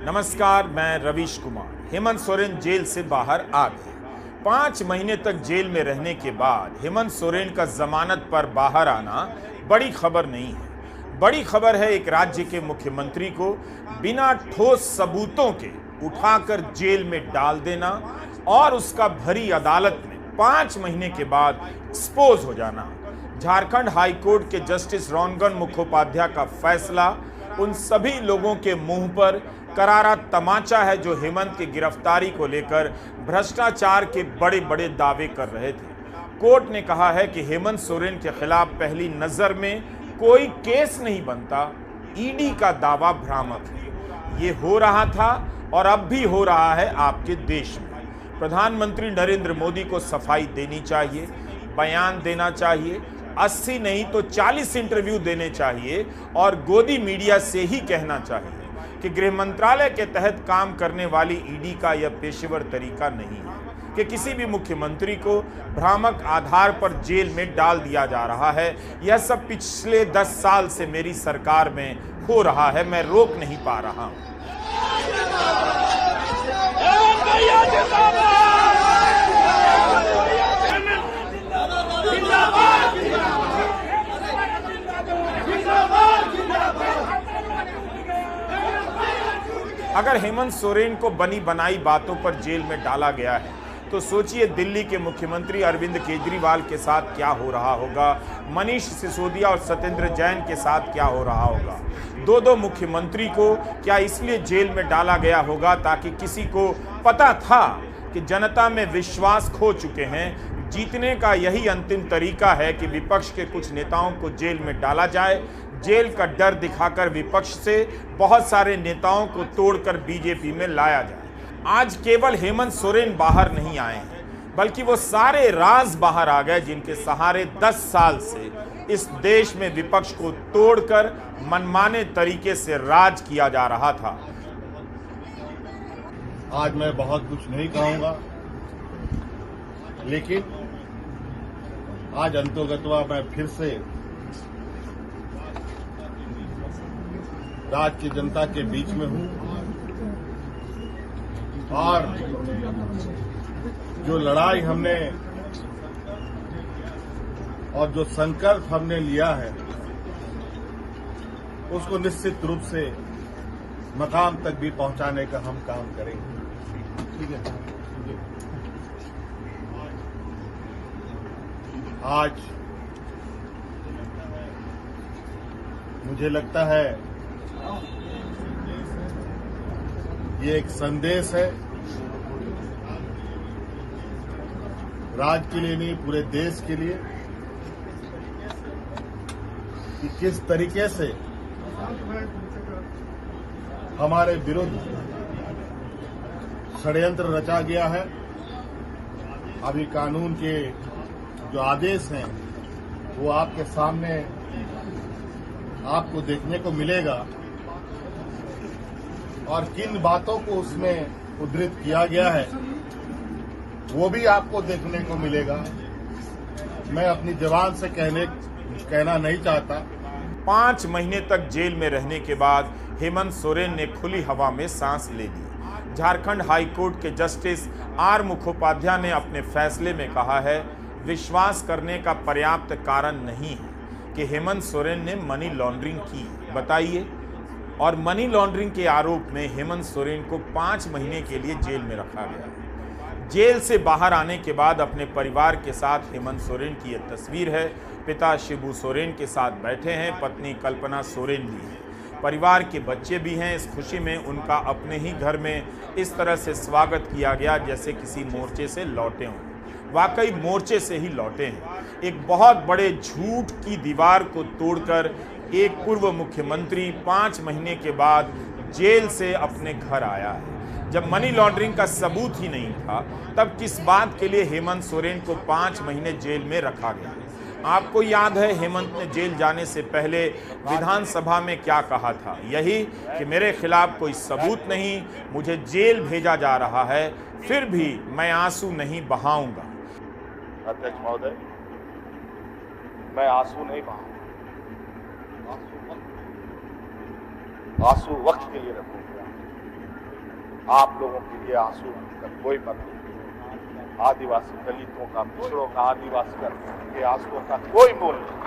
नमस्कार, मैं रवीश कुमार। हेमंत सोरेन जेल से बाहर आ गए। 5 महीने तक जेल में रहने के बाद हेमंत सोरेन का जमानत पर बाहर आना बड़ी खबर नहीं है। बड़ी खबर है एक राज्य के मुख्यमंत्री को बिना ठोस सबूतों के उठाकर जेल में डाल देना और उसका भरी अदालत में 5 महीने के बाद एक्सपोज हो जाना। झारखंड हाई कोर्ट के जस्टिस रॉनगन मुखोपाध्याय का फैसला उन सभी लोगों के मुंह पर करारा तमाचा है जो हेमंत की गिरफ्तारी को लेकर भ्रष्टाचार के बड़े बड़े दावे कर रहे थे। कोर्ट ने कहा है कि हेमंत सोरेन के खिलाफ पहली नजर में कोई केस नहीं बनता, ईडी का दावा भ्रामक है। ये हो रहा था और अब भी हो रहा है आपके देश में। प्रधानमंत्री नरेंद्र मोदी को सफाई देनी चाहिए, बयान देना चाहिए, 80 नहीं तो 40 इंटरव्यू देने चाहिए और गोदी मीडिया से ही कहना चाहिए कि गृह मंत्रालय के तहत काम करने वाली ईडी का यह पेशेवर तरीका नहीं है कि किसी भी मुख्यमंत्री को भ्रामक आधार पर जेल में डाल दिया जा रहा है। यह सब पिछले 10 साल से मेरी सरकार में हो रहा है, मैं रोक नहीं पा रहा हूं। अगर हेमंत सोरेन को बनी बनाई बातों पर जेल में डाला गया है तो सोचिए दिल्ली के मुख्यमंत्री अरविंद केजरीवाल के साथ क्या हो रहा होगा, मनीष सिसोदिया और सत्येंद्र जैन के साथ क्या हो रहा होगा। दो मुख्यमंत्री को क्या इसलिए जेल में डाला गया होगा ताकि किसी को पता था कि जनता में विश्वास खो चुके हैं, जीतने का यही अंतिम तरीका है कि विपक्ष के कुछ नेताओं को जेल में डाला जाए, जेल का डर दिखाकर विपक्ष से बहुत सारे नेताओं को तोड़कर बीजेपी में लाया जाए। आज केवल हेमंत सोरेन बाहर नहीं आए हैं, बल्कि वो सारे राज बाहर आ गए जिनके सहारे 10 साल से इस देश में विपक्ष को तोड़कर मनमाने तरीके से राज किया जा रहा था। आज मैं बहुत कुछ नहीं कहूंगा, लेकिन आज अंतोगत्वा मैं फिर से राज्य की जनता के बीच में हूं और जो लड़ाई हमने और जो संकल्प हमने लिया है उसको निश्चित रूप से मकाम तक भी पहुंचाने का हम काम करेंगे। ठीक है। आज मुझे लगता है ये एक संदेश है, राज्य के लिए नहीं पूरे देश के लिए, कि किस तरीके से हमारे विरुद्ध षड्यंत्र रचा गया है। अभी कानून के जो आदेश हैं वो आपके सामने आपको देखने को मिलेगा और किन बातों को उसमें उद्धृत किया गया है वो भी आपको देखने को मिलेगा। मैं अपनी जबान से कहना नहीं चाहता। 5 महीने तक जेल में रहने के बाद हेमंत सोरेन ने खुली हवा में सांस ले ली। झारखंड हाई कोर्ट के जस्टिस आर मुखोपाध्याय ने अपने फैसले में कहा है, विश्वास करने का पर्याप्त कारण नहीं है कि हेमंत सोरेन ने मनी लॉन्ड्रिंग की। बताइए। और मनी लॉन्ड्रिंग के आरोप में हेमंत सोरेन को 5 महीने के लिए जेल में रखा गया। जेल से बाहर आने के बाद अपने परिवार के साथ हेमंत सोरेन की यह तस्वीर है। पिता शिबू सोरेन के साथ बैठे हैं, पत्नी कल्पना सोरेन भी है, परिवार के बच्चे भी हैं। इस खुशी में उनका अपने ही घर में इस तरह से स्वागत किया गया जैसे किसी मोर्चे से लौटे हों। वाकई मोर्चे से ही लौटे हैं। एक बहुत बड़े झूठ की दीवार को तोड़कर एक पूर्व मुख्यमंत्री 5 महीने के बाद जेल से अपने घर आया है। जब मनी लॉन्ड्रिंग का सबूत ही नहीं था तब किस बात के लिए हेमंत सोरेन को 5 महीने जेल में रखा गया। आपको याद है हेमंत ने जेल जाने से पहले विधानसभा में क्या कहा था? यही कि मेरे खिलाफ कोई सबूत नहीं, मुझे जेल भेजा जा रहा है, फिर भी मैं आंसू नहीं बहाऊंगा। अध्यक्ष महोदय, मैं आंसू नहीं बहाऊंगा, आंसू वक्त के लिए रखूंगा। आप लोगों के लिए आंसू का कोई मतलब नहीं। आदिवासी दलितों का, पिछड़ों का, आदिवासी के आंसुओं का कोई मोल नहीं।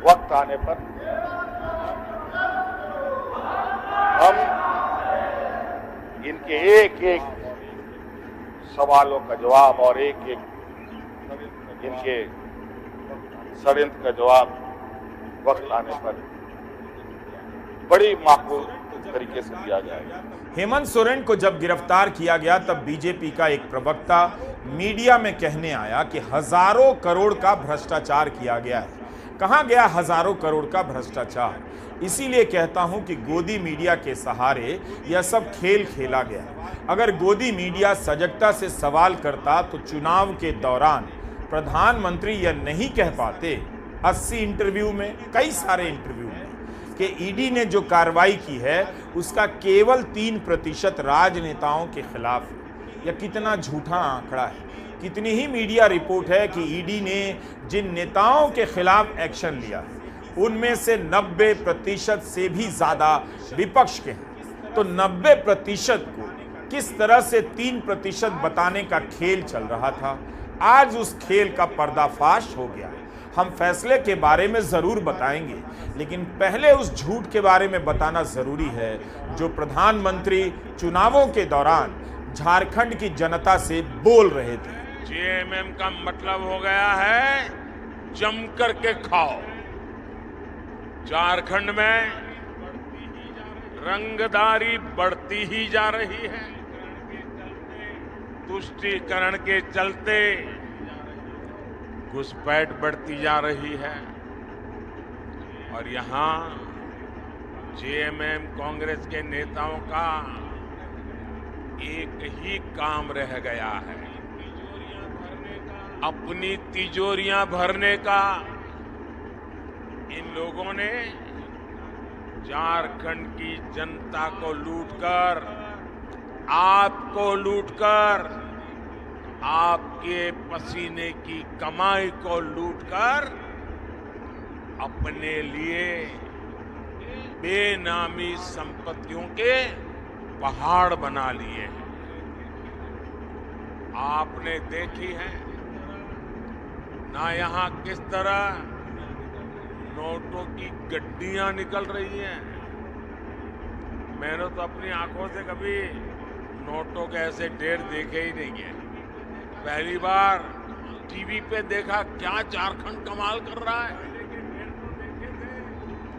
वक्त आने पर हम इनके एक एक सवालों का जवाब और एक एक इनके षड्यंत्र का जवाब वक्त आने पर बड़ी माकूल तरीके से दिया जाएगा। हेमंत सोरेन को जब गिरफ्तार किया गया तब बीजेपी का एक प्रवक्ता मीडिया में कहने आया कि हजारों करोड़ का भ्रष्टाचार किया गया है। कहां गया हजारों करोड़ का भ्रष्टाचार? इसीलिए कहता हूं कि गोदी मीडिया के सहारे यह सब खेल खेला गया। अगर गोदी मीडिया सजगता से सवाल करता तो चुनाव के दौरान प्रधानमंत्री यह नहीं कह पाते 80 इंटरव्यू में, कई सारे इंटरव्यू में, कि ईडी ने जो कार्रवाई की है उसका केवल 3% राजनेताओं के खिलाफ है। यह कितना झूठा आंकड़ा है। कितनी ही मीडिया रिपोर्ट है कि ईडी ने जिन नेताओं के खिलाफ एक्शन लिया है उनमें से 90% से भी ज्यादा विपक्ष के हैं। तो 90% को किस तरह से 3% बताने का खेल चल रहा था, आज उस खेल का पर्दाफाश हो गया। हम फैसले के बारे में जरूर बताएंगे, लेकिन पहले उस झूठ के बारे में बताना जरूरी है जो प्रधानमंत्री चुनावों के दौरान झारखंड की जनता से बोल रहे थे। जेएमएम का मतलब हो गया है जम करके खाओ। झारखंड में रंगदारी बढ़ती ही जा रही है। तुष्टीकरण के चलते घुसपैठ बढ़ती जा रही है और यहां जेएमएम कांग्रेस के नेताओं का एक ही काम रह गया है, अपनी तिजोरियां भरने का। इन लोगों ने झारखंड की जनता को लूटकर, आपको लूटकर, आपके पसीने की कमाई को लूटकर अपने लिए बेनामी संपत्तियों के पहाड़ बना लिए हैं। आपने देखी है ना यहां किस तरह नोटों की गड्डियां निकल रही हैं। मैंने तो अपनी आंखों से कभी नोटों के ऐसे ढेर देखे ही नहीं है। पहली बार टीवी पे देखा, क्या झारखंड कमाल कर रहा है।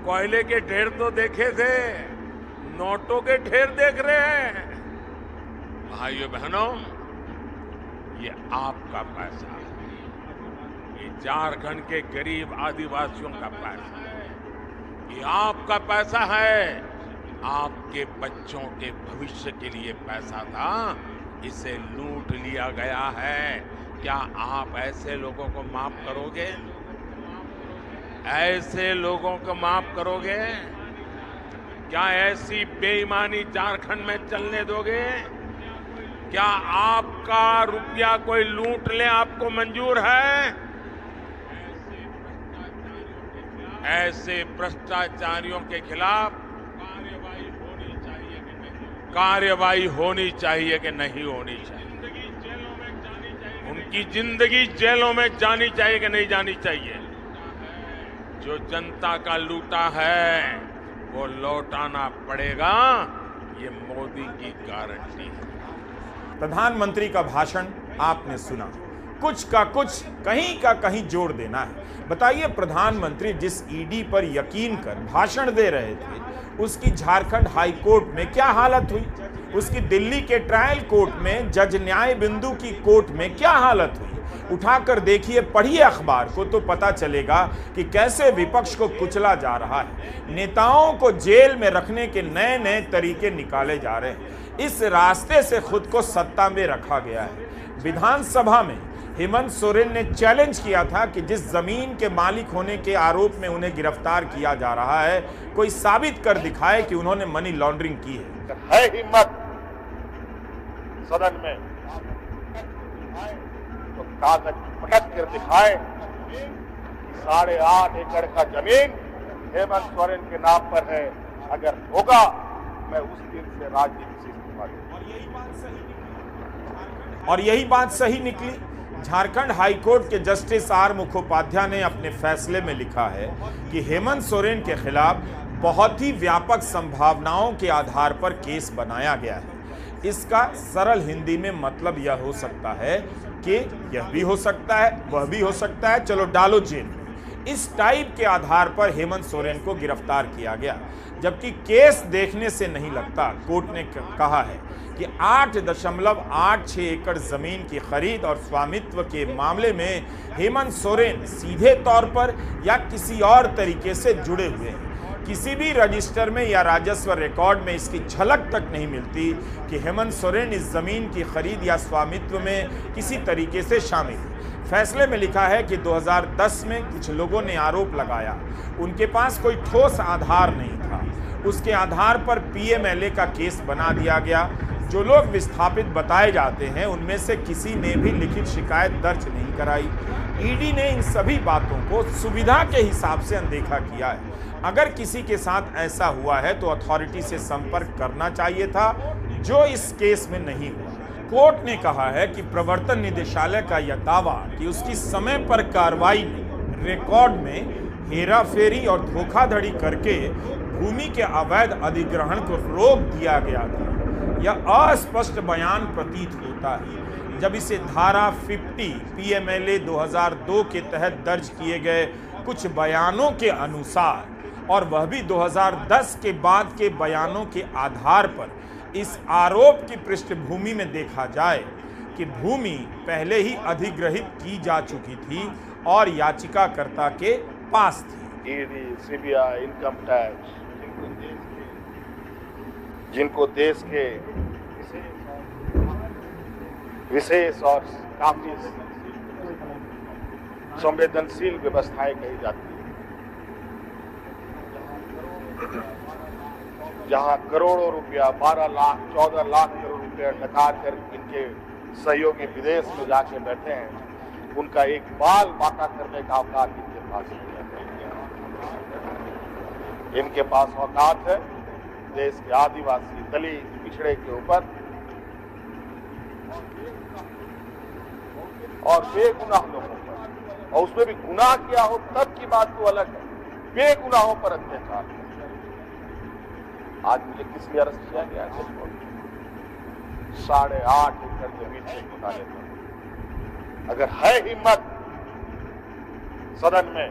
कोयले के ढेर तो देखे थे, नोटों के ढेर देख रहे हैं। भाइयों बहनों, ये आपका पैसा है, ये झारखंड के गरीब आदिवासियों का पैसा है, ये आपका पैसा है। आपके बच्चों के भविष्य के लिए पैसा था, इसे लूट लिया गया है। क्या आप ऐसे लोगों को माफ करोगे? ऐसे लोगों को माफ करोगे? क्या ऐसी बेईमानी झारखंड में चलने दोगे? क्या आपका रुपया कोई लूट ले आपको मंजूर है? ऐसे भ्रष्टाचारियों के खिलाफ कार्रवाई होनी चाहिए कि नहीं होनी चाहिए? उनकी जिंदगी जेलों में जानी चाहिए कि नहीं जानी चाहिए? जो जनता का लूटा है वो लौटाना पड़ेगा, ये मोदी की गारंटी है। प्रधानमंत्री का भाषण आपने सुना, कुछ का कुछ, कहीं का कहीं जोड़ देना है। बताइए, प्रधानमंत्री जिस ईडी पर यकीन कर भाषण दे रहे थे उसकी झारखंड हाई कोर्ट में क्या हालत हुई? उसकी दिल्ली के ट्रायल कोर्ट में, जज न्याय बिंदु की कोर्ट में क्या हालत हुई? उठाकर देखिए, पढ़िए अखबार को तो पता चलेगा कि कैसे विपक्ष को कुचला जा रहा है। नेताओं को जेल में रखने के नए नए तरीके निकाले जा रहे हैं। इस रास्ते से खुद को सत्ता में रखा गया है। विधानसभा में हेमंत सोरेन ने चैलेंज किया था कि जिस जमीन के मालिक होने के आरोप में उन्हें गिरफ्तार किया जा रहा है, कोई साबित कर दिखाए कि उन्होंने मनी लॉन्ड्रिंग की है हिम्मत सदन में तो कागज पटक कर दिखाए। 8.5 एकड़ का जमीन हेमंत सोरेन के नाम पर है अगर होगा मैं उस दिन से राजनीति से इस्तीफा दूंगा। और यही बात सही निकली। झारखंड हाईकोर्ट के जस्टिस आर मुखोपाध्याय ने अपने फैसले में लिखा है कि हेमंत सोरेन के खिलाफ बहुत ही व्यापक संभावनाओं के आधार पर केस बनाया गया है। इसका सरल हिंदी में मतलब यह हो सकता है कि यह भी हो सकता है, वह भी हो सकता है, चलो डालो जेल में। इस टाइप के आधार पर हेमंत सोरेन को गिरफ्तार किया गया, जबकि केस देखने से नहीं लगता। कोर्ट ने कहा है कि 8.86 एकड़ जमीन की खरीद और स्वामित्व के मामले में हेमंत सोरेन सीधे तौर पर या किसी और तरीके से जुड़े हुए हैं। किसी भी रजिस्टर में या राजस्व रिकॉर्ड में इसकी झलक तक नहीं मिलती कि हेमंत सोरेन इस जमीन की खरीद या स्वामित्व में किसी तरीके से शामिल है। फैसले में लिखा है कि 2010 में कुछ लोगों ने आरोप लगाया, उनके पास कोई ठोस आधार नहीं था, उसके आधार पर पीएमएलए का केस बना दिया गया। जो लोग विस्थापित बताए जाते हैं उनमें से किसी ने भी लिखित शिकायत दर्ज नहीं कराई। ईडी ने इन सभी बातों को सुविधा के हिसाब से अनदेखा किया है। अगर किसी के साथ ऐसा हुआ है तो अथॉरिटी से संपर्क करना चाहिए था, जो इस केस में नहीं हुआ। कोर्ट ने कहा है कि प्रवर्तन निदेशालय का यह दावा कि उसकी समय पर कार्रवाई में रिकॉर्ड में हेराफेरी और धोखाधड़ी करके भूमि के अवैध अधिग्रहण को रोक दिया गया था, यह अस्पष्ट बयान प्रतीत होता है। जब इसे धारा 50 पीएमएलए 2002 के तहत दर्ज किए गए कुछ बयानों के अनुसार, और वह भी 2010 के बाद के बयानों के आधार पर, इस आरोप की पृष्ठभूमि में देखा जाए कि भूमि पहले ही अधिग्रहित की जा चुकी थी और याचिकाकर्ता के पास थी। ईडी, सीबीआई, इनकम टैक्स, जिनको देश के विशेष और काफी संवेदनशील व्यवस्थाएं कही जाती है, जहां करोड़ों रुपया, 12 लाख 14 लाख करोड़ रुपया लगा कर इनके सहयोगी विदेश में जाके बैठे हैं, उनका एक बाल बाका करने का औकात इनके पास नहीं है। इनके पास औकात है देश के आदिवासी, दलित, पिछड़े के ऊपर, और बेगुनाह लोगों पर, और उसमें भी गुनाह किया हो तब की बात तो अलग है, बेगुनाहों पर अत्याचार। आज मुझे किस लिए अरेस्ट किया गया है? 8.5 एकड़ जमीन से घोटाले पर। अगर है हिम्मत सदन में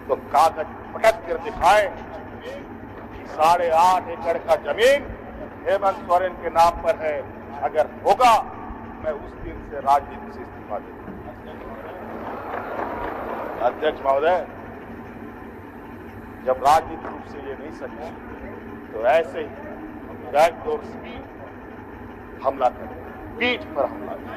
तो कागज पटक कर दिखाए कि 8.5 एकड़ का जमीन हेमंत सोरेन के नाम पर है। अगर होगा मैं उस दिन से राजनीति से इस्तीफा दूंगा। अध्यक्ष महोदय, जब राजनीतिक रूप से ये नहीं सके तो ऐसे ही बैकडोर से हमला करें, पीठ पर हमला करें।